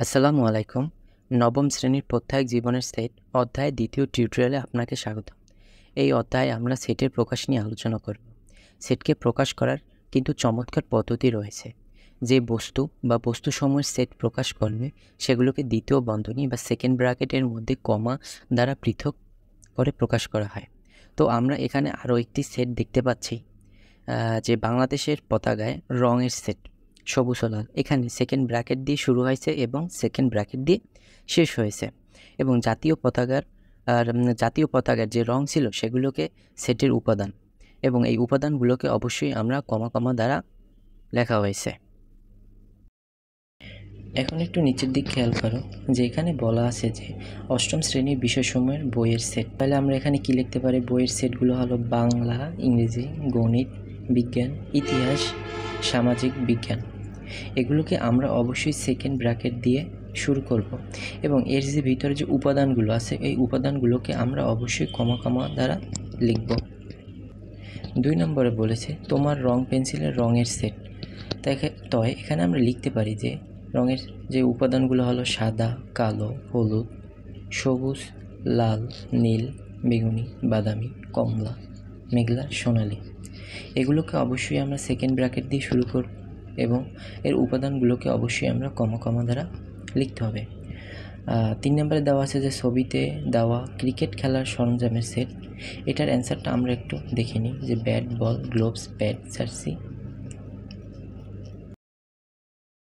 আসসালামু আলাইকুম। নবম শ্রেণীর প্রত্যয়িক জীবনের সেট অধ্যায় দ্বিতীয় টিউটোরিয়ালে আপনাকে স্বাগত। এই অধ্যায়ে আমরা সেটের প্রকাশ নিয়ে আলোচনা করব। সেটকে প্রকাশ করার কিন্তু চমৎকার পদ্ধতি রয়েছে। যে বস্তু বা বস্তুসমূহের সেট প্রকাশ করলে সেগুলোকে দ্বিতীয় বন্ধনী বা সেকেন্ড ব্র্যাকেটের মধ্যে কমা দ্বারা পৃথক করে প্রকাশ করা হয়। তো আমরা এখানে আরও একটি সেট দেখতে পাচ্ছি, যে বাংলাদেশের পতাকায় রঙের সেট সবুজ ও লাল। এখানে সেকেন্ড ব্র্যাকেট দিয়ে শুরু হয়েছে এবং সেকেন্ড ব্র্যাকেট দিয়ে শেষ হয়েছে। এবং জাতীয় পতাকার যে রং ছিল সেগুলোকে সেটের উপাদান, এবং এই উপাদানগুলোকে অবশ্যই আমরা কমা কমা দ্বারা লেখা হয়েছে। এখন একটু নিচের দিক খেয়াল করো যে এখানে বলা আছে যে অষ্টম শ্রেণীর বিষয়সমূহের বইয়ের সেট। তাহলে আমরা এখানে কি লিখতে পারি? বইয়ের সেটগুলো হলো বাংলা, ইংরেজি, গণিত, বিজ্ঞান, ইতিহাস, সামাজিক বিজ্ঞান। এগুলোকে আমরা অবশ্যই সেকেন্ড ব্র্যাকেট দিয়ে শুরু করব, এবং এর যে ভিতরে যে উপাদানগুলো আছে এই উপাদানগুলোকে আমরা অবশ্যই কমা কমা দ্বারা লিখব। 2 নম্বরে বলেছে তোমার রং পেন্সিলের রঙের সেট। তো এখানে আমরা লিখতে পারি যে রঙের যে উপাদানগুলো হলো সাদা, কালো, হলুদ, সবুজ, লাল, নীল, বেগুনি, বাদামি, কমলা, মেঘলা, সোনালি। এগুলোকে অবশ্যই আমরা সেকেন্ড ব্র্যাকেট দিয়ে শুরু করব, এবং এর উপাদানগুলোকে অবশ্যই আমরা কমা কমা দ্বারা লিখতে হবে। 3 নম্বরে দেওয়া আছে যে ছবিতে দেওয়া ক্রিকেট খেলার সরঞ্জামের সেট। এটার অ্যান্সারটা আমরা একটু দেখে নিই যে ব্যাট, বল, গ্লোভস, প্যাড, জার্সি,